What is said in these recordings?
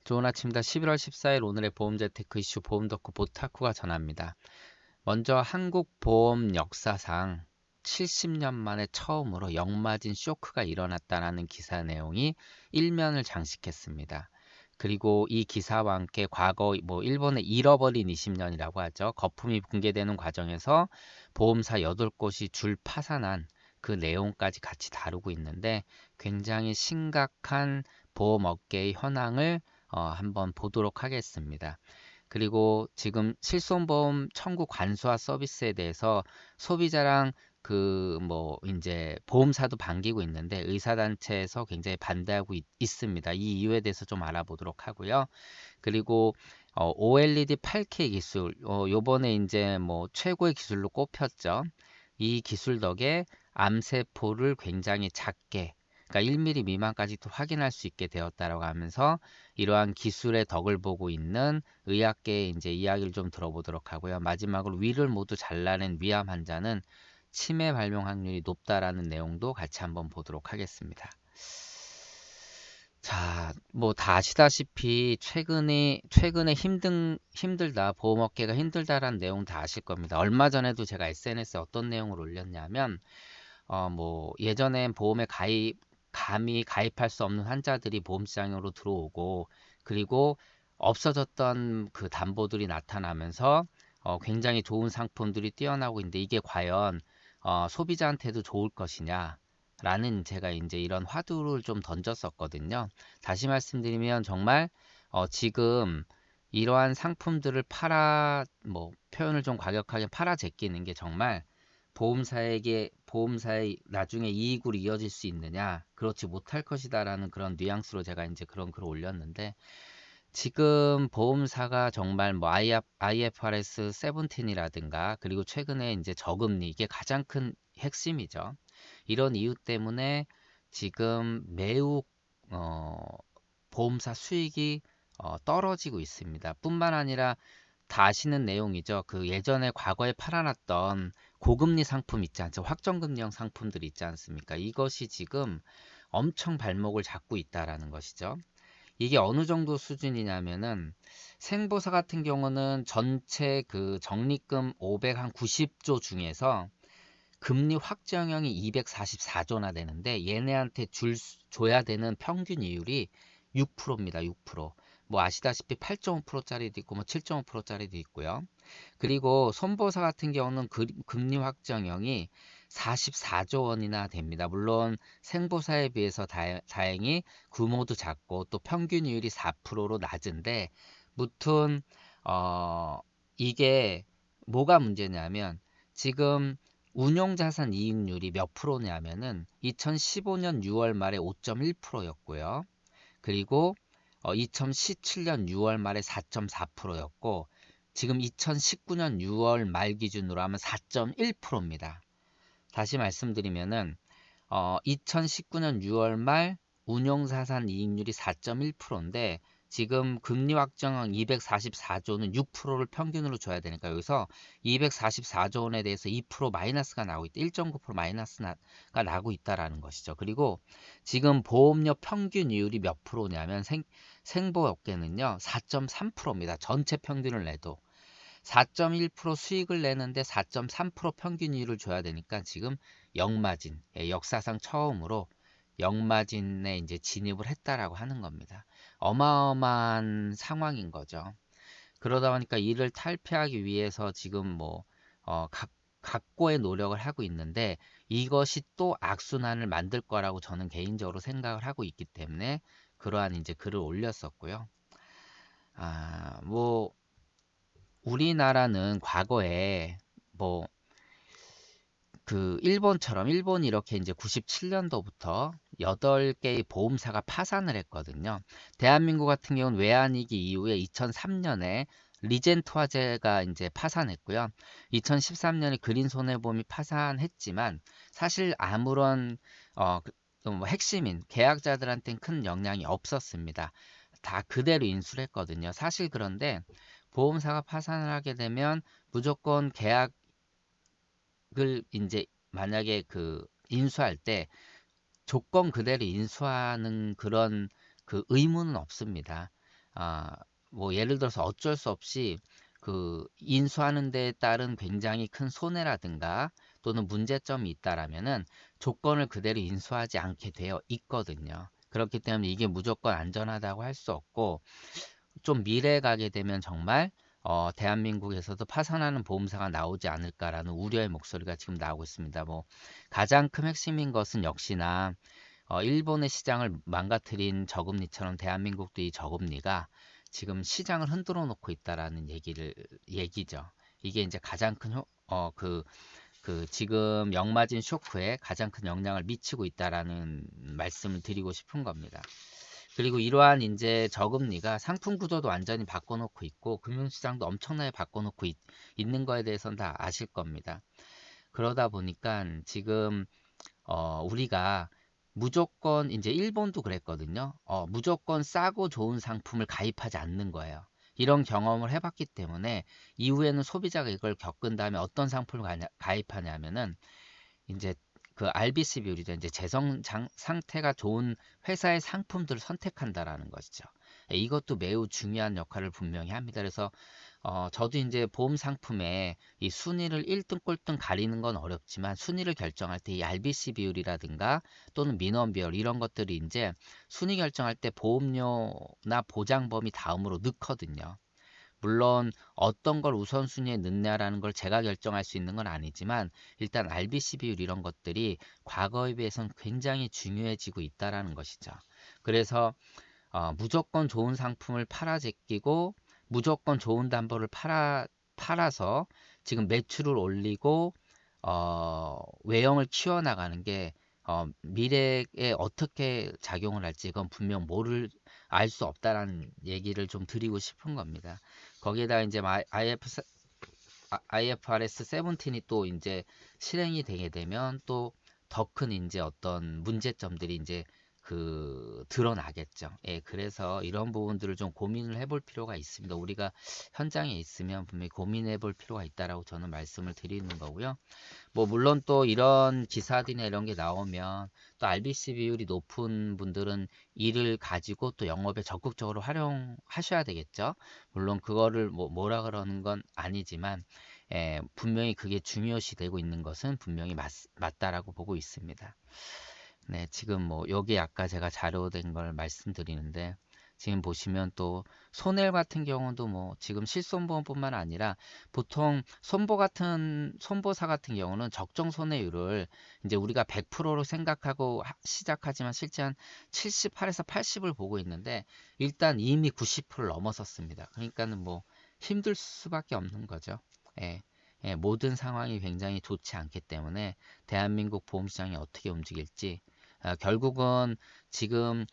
좋은 아침입니다. 11월 14일 오늘의 보험재테크 이슈 보험 덕후 보타쿠가 전합니다. 먼저 한국 보험 역사상 70년 만에 처음으로 역마진 쇼크가 일어났다는 기사 내용이 일면을 장식했습니다. 그리고 이 기사와 함께 과거 일본의 잃어버린 20년이라고 하죠. 거품이 붕괴되는 과정에서 보험사 8곳이 줄 파산한 그 내용까지 같이 다루고 있는데 굉장히 심각한 보험업계의 현황을 한번 보도록 하겠습니다. 그리고 지금 실손보험 청구 관수화 서비스에 대해서 소비자랑 이제 보험사도 반기고 있는데 의사단체에서 굉장히 반대하고 있습니다. 이 이유에 대해서 좀 알아보도록 하고요. 그리고 OLED 8K 기술, 요번에 이제 최고의 기술로 꼽혔죠. 이 기술 덕에 암세포를 굉장히 작게, 그러니까 1mm 미만까지도 확인할 수 있게 되었다라고 하면서 이러한 기술의 덕을 보고 있는 의학계의 이제 이야기를 좀 들어보도록 하고요. 마지막으로 위를 모두 잘라낸 위암 환자는 치매 발병 확률이 높다라는 내용도 같이 한번 보도록 하겠습니다. 자, 다 아시다시피 최근에 힘들다, 보험업계가 힘들다라는 내용 다 아실 겁니다. 얼마 전에도 제가 SNS에 어떤 내용을 올렸냐면, 예전엔 보험에 감히 가입할 수 없는 환자들이 보험시장으로 들어오고, 그리고 없어졌던 그 담보들이 나타나면서, 굉장히 좋은 상품들이 뛰어나고 있는데, 이게 과연, 소비자한테도 좋을 것이냐, 라는 제가 이제 이런 화두를 좀 던졌었거든요. 다시 말씀드리면 정말, 지금 이러한 상품들을 표현을 좀 과격하게 팔아 제끼는 게 정말 보험사의 나중에 이익으로 이어질 수 있느냐, 그렇지 못할 것이다라는 그런 뉘앙스로 제가 이제 그런 글을 올렸는데, 지금 보험사가 정말 IFRS 17이라든가 그리고 최근에 이제 저금리, 이게 가장 큰 핵심이죠. 이런 이유 때문에 지금 매우 어, 보험사 수익이 떨어지고 있습니다. 뿐만 아니라 다 아시는 내용이죠. 그 예전에 과거에 팔아놨던 고금리 상품 있지 않죠? 확정금리형 상품들이 있지 않습니까? 이것이 지금 엄청 발목을 잡고 있다라는 것이죠. 이게 어느 정도 수준이냐면은 생보사 같은 경우는 전체 그 적립금 590조 중에서 금리 확정형이 244조나 되는데 얘네한테 줘야 되는 평균 이율이 6%입니다. 6%. 아시다시피 8.5%짜리도 있고 7.5%짜리도 있고요. 그리고 손보사 같은 경우는 금리 확정형이 44조 원이나 됩니다. 물론 생보사에 비해서 다행히 규모도 작고 또 평균 이율이 4%로 낮은데 무튼 이게 뭐가 문제냐면 지금 운용자산 이익률이 몇 프로냐면은 2015년 6월 말에 5.1%였고요. 그리고 2017년 6월 말에 4.4%였고 지금 2019년 6월 말 기준으로 하면 4.1%입니다. 다시 말씀드리면은 2019년 6월 말 운용자산 이익률이 4.1%인데 지금 금리 확정한 244조는 6%를 평균으로 줘야 되니까 여기서 244조 원에 대해서 2% 마이너스가 나오고 있다. 1.9% 마이너스가 나고 있다라는 것이죠. 그리고 지금 보험료 평균 이율이 몇 프로냐면 생보업계는요 4.3%입니다. 전체 평균을 내도 4.1% 수익을 내는데 4.3% 평균 이율을 줘야 되니까 지금 역마진, 역사상 처음으로 역마진에 이제 진입을 했다라고 하는 겁니다. 어마어마한 상황인 거죠. 그러다 보니까 이를 탈피하기 위해서 지금 각고의 노력을 하고 있는데 이것이 또 악순환을 만들 거라고 저는 개인적으로 생각을 하고 있기 때문에 그러한 이제 글을 올렸었고요. 아, 우리나라는 과거에 뭐 일본이 이렇게 이제 97년도부터 8개의 보험사가 파산을 했거든요. 대한민국 같은 경우는 외환위기 이후에 2003년에 리젠트 화재가 이제 파산했고요. 2013년에 그린손해보험이 파산했지만 사실 아무런 핵심인 계약자들한테는 큰 영향이 없었습니다. 다 그대로 인수를 했거든요. 사실 그런데 보험사가 파산을 하게 되면 무조건 계약을 이제 만약에 인수할 때 조건 그대로 인수하는 그런 그 의무는 없습니다. 뭐 예를 들어서 어쩔 수 없이 그 인수하는 데에 따른 굉장히 큰 손해라든가 또는 문제점이 있다라면은 조건을 그대로 인수하지 않게 되어 있거든요. 그렇기 때문에 이게 무조건 안전하다고 할 수 없고, 좀 미래에 가게 되면 정말 대한민국에서도 파산하는 보험사가 나오지 않을까라는 우려의 목소리가 지금 나오고 있습니다. 뭐 가장 큰 핵심인 것은 역시나 일본의 시장을 망가뜨린 저금리처럼 대한민국도 이 저금리가 지금 시장을 흔들어 놓고 있다라는 얘기죠. 이게 이제 가장 큰 지금 역마진 쇼크에 가장 큰 영향을 미치고 있다라는 말씀을 드리고 싶은 겁니다. 그리고 이러한 이제 저금리가 상품 구조도 완전히 바꿔놓고 있고 금융시장도 엄청나게 바꿔놓고 있는 거에 대해서는 다 아실 겁니다. 그러다 보니까 지금 우리가 무조건 이제 일본도 그랬거든요. 무조건 싸고 좋은 상품을 가입하지 않는 거예요. 이런 경험을 해봤기 때문에 이후에는 소비자가 이걸 겪은 다음에 어떤 상품을 가입하냐면은 이제 그 RBC 비율이죠. 이제 재정 상태가 좋은 회사의 상품들을 선택한다라는 것이죠. 이것도 매우 중요한 역할을 분명히 합니다. 그래서 저도 이제 보험 상품에 이 순위를 1등 꼴등 가리는 건 어렵지만 순위를 결정할 때 이 RBC 비율이라든가 또는 민원 비율 이런 것들이 이제 순위 결정할 때 보험료나 보장 범위 다음으로 넣거든요. 물론 어떤 걸 우선순위에 넣냐라는 걸 제가 결정할 수 있는 건 아니지만 일단 RBC 비율 이런 것들이 과거에 비해서는 굉장히 중요해지고 있다라는 것이죠. 그래서 무조건 좋은 상품을 팔아 제끼고 무조건 좋은 담보를 팔아서 지금 매출을 올리고 외형을 키워나가는 게 미래에 어떻게 작용을 할지 이건 분명 알 수 없다라는 얘기를 좀 드리고 싶은 겁니다. 거기에다 이제 IFRS 17이 또 이제 실행이 되게 되면 또 더 큰 이제 어떤 문제점들이 이제 드러나겠죠. 예, 그래서 이런 부분들을 좀 고민을 해볼 필요가 있습니다. 우리가 현장에 있으면 분명히 고민해 볼 필요가 있다라고 저는 말씀을 드리는 거고요. 뭐 물론 또 이런 기사들이나 이런 게 나오면 또 RBC 비율이 높은 분들은 이를 가지고 또 영업에 적극적으로 활용하셔야 되겠죠. 물론 그거를 뭐라 그러는 건 아니지만 분명히 그게 중요시 되고 있는 것은 분명히 맞다라고 보고 있습니다. 네, 지금 뭐 여기 아까 제가 자료된 걸 말씀드리는데 지금 보시면 또 손해 같은 경우도 뭐 지금 실손보험뿐만 아니라 보통 손보사 같은 경우는 적정 손해율을 이제 우리가 100%로 생각하고 시작하지만 실제 한 78에서 80을 보고 있는데 일단 이미 90%를 넘어섰습니다. 그러니까는 뭐 힘들 수밖에 없는 거죠. 예. 예, 모든 상황이 굉장히 좋지 않기 때문에 대한민국 보험시장이 어떻게 움직일지 결국은 지금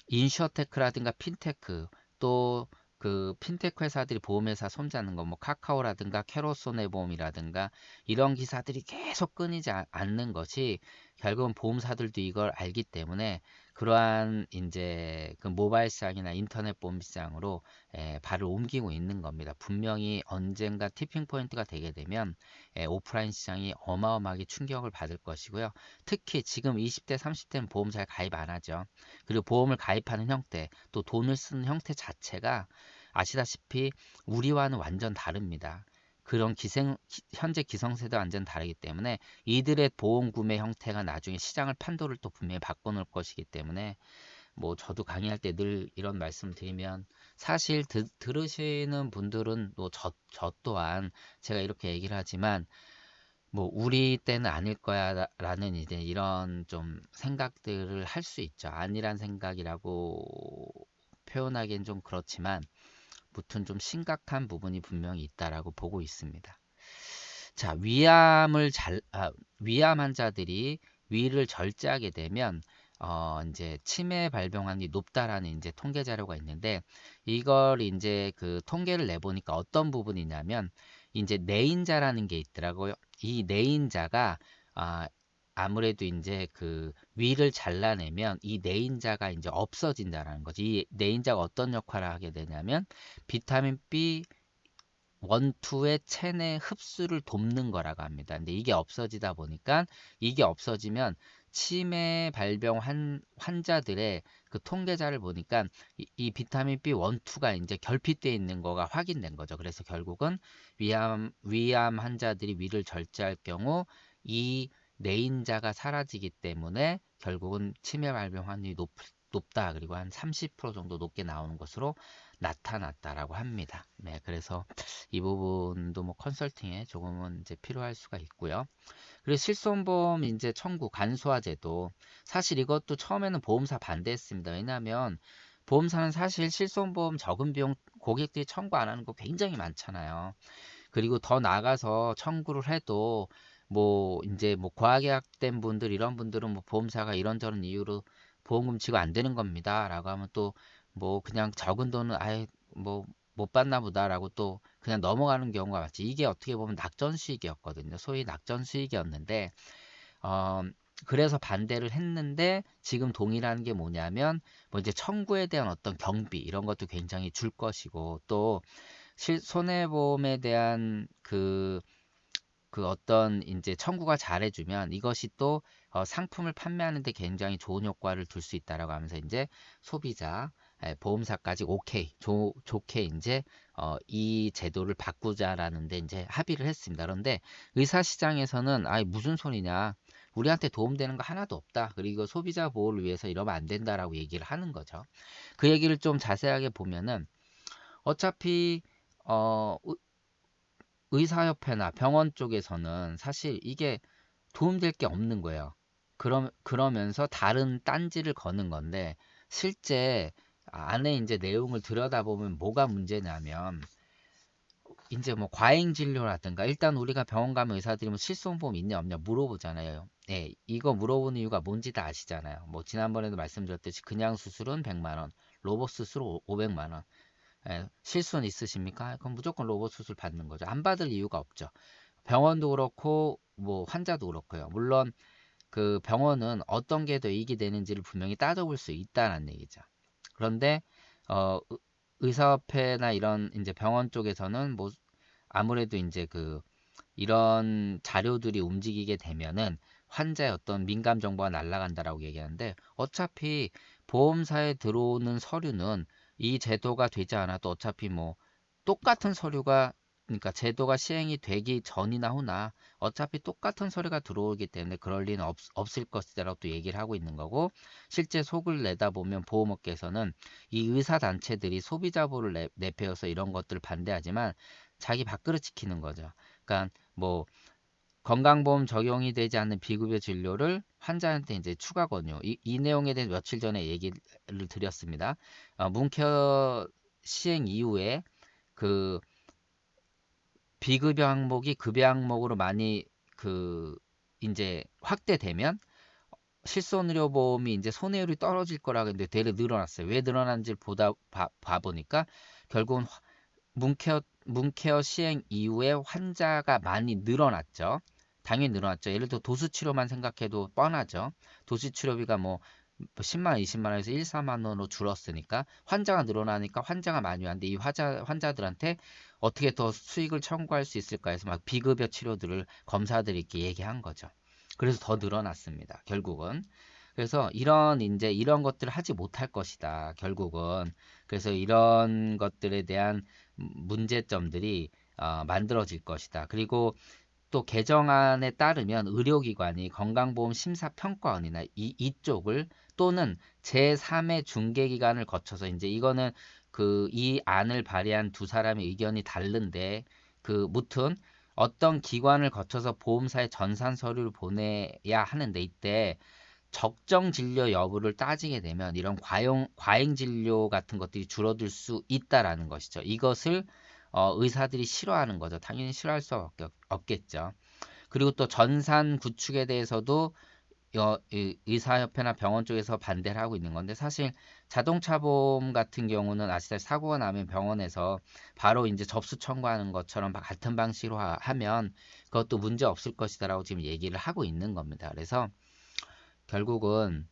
인슈어테크라든가 핀테크 또 그 핀테크 회사들이 보험회사 손잡는 거 뭐 카카오라든가 캐로손해보험이라든가 이런 기사들이 계속 끊이지 않는 것이 결국은 보험사들도 이걸 알기 때문에 그러한 이제 그 모바일 시장이나 인터넷 보험 시장으로 발을 옮기고 있는 겁니다. 분명히 언젠가 티핑 포인트가 되게 되면 오프라인 시장이 어마어마하게 충격을 받을 것이고요. 특히 지금 20대, 30대는 보험 잘 가입 안 하죠. 그리고 보험을 가입하는 형태, 또 돈을 쓰는 형태 자체가 아시다시피 우리와는 완전 다릅니다. 현재 기성세대 완전 다르기 때문에 이들의 보험 구매 형태가 나중에 시장을 판도를 또 분명히 바꿔놓을 것이기 때문에 뭐 저도 강의할 때 늘 이런 말씀 드리면 사실 들으시는 분들은 또 저 또한 제가 이렇게 얘기를 하지만 뭐 우리 때는 아닐 거야라는 이제 이런 좀 생각들을 할 수 있죠. 아니란 생각이라고 표현하기엔 좀 그렇지만 무튼 좀 심각한 부분이 분명히 있다라고 보고 있습니다. 자, 위암 환자들이 위를 절제하게 되면 이제 치매 발병률이 높다라는 이제 통계 자료가 있는데 이걸 이제 그 통계를 내보니까 어떤 부분이냐면 이제 내인자라는 게 있더라고요. 이 내인자가 아, 아무래도 이제 그 위를 잘라내면 이 내인자가 이제 없어진다라는 거지. 이 내인자가 어떤 역할을 하게 되냐면 비타민 B 원투의 체내 흡수를 돕는 거라고 합니다. 근데 이게 없어지다 보니까 이게 없어지면 치매 발병 환자들의 그 통계자를 보니까 이 비타민 B1, 2가 이제 결핍되어 있는 거가 확인된 거죠. 그래서 결국은 위암 환자들이 위를 절제할 경우 이 내인자가 사라지기 때문에 결국은 치매 발병 확률이 높다. 그리고 한 30% 정도 높게 나오는 것으로 나타났다라고 합니다. 네, 그래서 이 부분도 뭐 컨설팅에 조금은 이제 필요할 수가 있고요. 그리고 실손보험 이제 청구 간소화 제도, 사실 이것도 처음에는 보험사 반대했습니다. 왜냐하면 보험사는 사실 실손보험 적은 비용 고객들이 청구 안 하는 거 굉장히 많잖아요. 그리고 더 나가서 청구를 해도 뭐 이제 뭐 과계약된 분들 이런 분들은 뭐 보험사가 이런저런 이유로 보험금 지급 안 되는 겁니다라고 하면 또 뭐 그냥 적은 돈은 아예 뭐 못 받나 보다라고 또 그냥 넘어가는 경우가 많지. 이게 어떻게 보면 낙전 수익이었거든요. 소위 낙전 수익이었는데 어 그래서 반대를 했는데 지금 동의라는 게 뭐냐면 뭐 이제 청구에 대한 어떤 경비 이런 것도 굉장히 줄 것이고 또 손해보험에 대한 그 어떤 이제 청구가 잘해주면 이것이 또 상품을 판매하는 데 굉장히 좋은 효과를 둘 수 있다라고 하면서 이제 소비자, 보험사까지 오케이, 좋게 이제 이 제도를 바꾸자라는데 이제 합의를 했습니다. 그런데 의사시장에서는 아이 무슨 소리냐, 우리한테 도움되는 거 하나도 없다. 그리고 소비자 보호를 위해서 이러면 안 된다라고 얘기를 하는 거죠. 그 얘기를 좀 자세하게 보면은 어차피 어, 의사협회나 병원 쪽에서는 사실 이게 도움될 게 없는 거예요. 그러면서 다른 딴지를 거는 건데 실제 안에 이제 내용을 들여다보면 뭐가 문제냐면 이제 뭐 과잉 진료라든가 일단 우리가 병원 가면 의사들이 뭐 실손보험 있냐 없냐 물어보잖아요. 네, 이거 물어보는 이유가 뭔지 다 아시잖아요. 뭐 지난번에도 말씀드렸듯이 그냥 수술은 100만 원, 로봇 수술 500만 원. 실손 있으십니까? 그럼 무조건 로봇 수술 받는 거죠. 안 받을 이유가 없죠. 병원도 그렇고 뭐 환자도 그렇고요. 물론 그 병원은 어떤 게 더 이익이 되는지를 분명히 따져볼 수 있다는 얘기죠. 그런데 어, 의사협회나 이런 이제 병원 쪽에서는 뭐 아무래도 이제 이런 자료들이 움직이게 되면은 환자의 어떤 민감 정보가 날아간다라고 얘기하는데 어차피 보험사에 들어오는 서류는 이 제도가 되지 않아도 어차피 뭐 똑같은 서류가 그러니까 제도가 시행이 되기 전이나 후나 어차피 똑같은 서류가 들어오기 때문에 그럴 리는 없을 것이다라고 또 얘기를 하고 있는 거고 실제 속을 내다보면 보험업계에서는 이 의사단체들이 소비자 보호를 내페어서 이런 것들을 반대하지만 자기 밥그릇 지키는 거죠. 그러니까 뭐 건강보험 적용이 되지 않는 비급여 진료를 환자한테 이제 추가 권유. 이 내용에 대해서 며칠 전에 얘기를 드렸습니다. 문케어 시행 이후에 그 비급여 항목이 급여 항목으로 많이 이제 확대되면 실손의료보험이 이제 손해율이 떨어질 거라고 했는데 되레 늘어났어요. 왜 늘어난지를 봐보니까 결국은 문케어 시행 이후에 환자가 많이 늘어났죠. 당연히 늘어났죠. 예를 들어 도수치료만 생각해도 뻔하죠. 도수치료비가 뭐 10만 원, 20만 원에서 1, 4만 원으로 줄었으니까 환자가 늘어나니까 환자가 많이 왔는데 이 환자들한테 어떻게 더 수익을 청구할 수 있을까 해서 막 비급여 치료들을 검사들이 이렇게 얘기한 거죠. 그래서 더 늘어났습니다. 결국은. 그래서 이런 것들을 하지 못할 것이다. 결국은. 그래서 이런 것들에 대한 문제점들이 만들어질 것이다. 그리고 또 개정안에 따르면 의료기관이 건강보험 심사평가원이나 이쪽을 또는 제3의 중개기관을 거쳐서 이제 이거는 이 안을 발의한 두 사람의 의견이 다른데 무튼 어떤 기관을 거쳐서 보험사에 전산 서류를 보내야 하는데 이때 적정 진료 여부를 따지게 되면 이런 과잉 진료 같은 것들이 줄어들 수 있다라는 것이죠. 이것을 의사들이 싫어하는 거죠. 당연히 싫어할 수밖에 없겠죠. 그리고 또 전산 구축에 대해서도 의사협회나 병원 쪽에서 반대를 하고 있는 건데 사실 자동차 보험 같은 경우는 아시다시피 사고가 나면 병원에서 바로 이제 접수 청구하는 것처럼 같은 방식으로 하면 그것도 문제 없을 것이다라고 지금 얘기를 하고 있는 겁니다. 그래서 결국은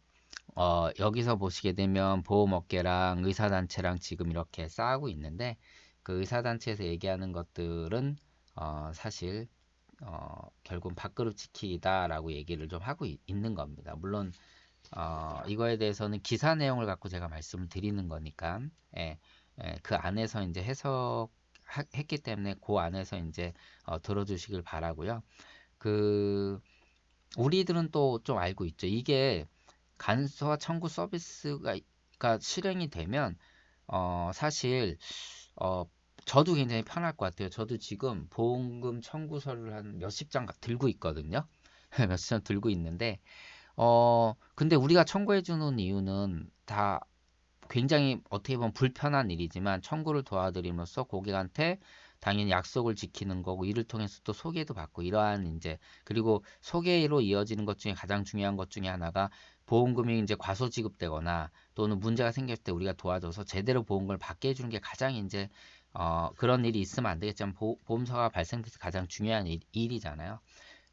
여기서 보시게 되면 보험업계랑 의사단체랑 지금 이렇게 싸우고 있는데 그 의사단체에서 얘기하는 것들은 사실 결국 밥그릇 지키기다라고 얘기를 좀 하고 있는 겁니다. 물론 이거에 대해서는 기사 내용을 갖고 제가 말씀을 드리는 거니까 예, 그 안에서 이제 해석했기 때문에 그 안에서 이제 들어주시길 바라고요. 그 우리들은 또 좀 알고 있죠. 이게 간소화 청구 서비스가 실행이 되면 사실 어, 저도 굉장히 편할 것 같아요. 저도 지금 보험금 청구서를 한 몇십 장 들고 있거든요. 몇십 장 들고 있는데 근데 우리가 청구해 주는 이유는 다 굉장히 어떻게 보면 불편한 일이지만 청구를 도와드림으로써 고객한테 당연히 약속을 지키는 거고 이를 통해서 또 소개도 받고 이러한 이제 그리고 소개로 이어지는 것 중에 가장 중요한 것 중에 하나가 보험금이 이제 과소 지급되거나 또는 문제가 생길 때 우리가 도와줘서 제대로 보험금을 받게 해주는 게 가장 이제 그런 일이 있으면 안 되겠지만 보험사가 발생돼서 가장 중요한 일이잖아요.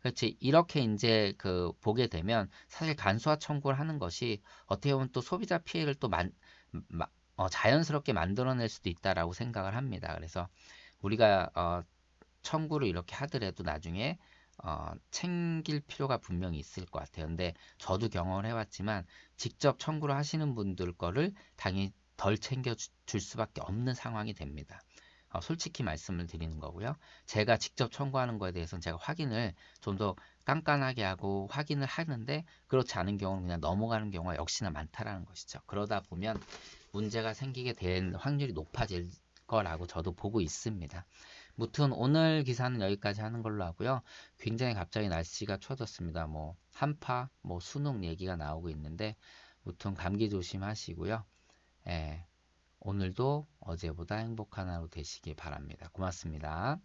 그렇지. 이렇게 이제 보게 되면 사실 간소화 청구를 하는 것이 어떻게 보면 또 소비자 피해를 또 자연스럽게 만들어낼 수도 있다라고 생각을 합니다. 그래서 우리가 청구를 이렇게 하더라도 나중에 챙길 필요가 분명히 있을 것 같아요. 근데 저도 경험을 해봤지만 직접 청구를 하시는 분들 거를 당연히 덜 챙겨줄 수밖에 없는 상황이 됩니다. 솔직히 말씀을 드리는 거고요. 제가 직접 청구하는 거에 대해서는 제가 확인을 좀 더 깐깐하게 하고 확인을 하는데 그렇지 않은 경우는 그냥 넘어가는 경우가 역시나 많다라는 것이죠. 그러다 보면 문제가 생기게 될 확률이 높아질 거라고 저도 보고 있습니다. 무튼 오늘 기사는 여기까지 하는 걸로 하고요. 굉장히 갑자기 날씨가 추워졌습니다. 뭐 한파, 뭐 수능 얘기가 나오고 있는데 무튼 감기 조심하시고요. 예, 오늘도 어제보다 행복한 하루 되시길 바랍니다. 고맙습니다.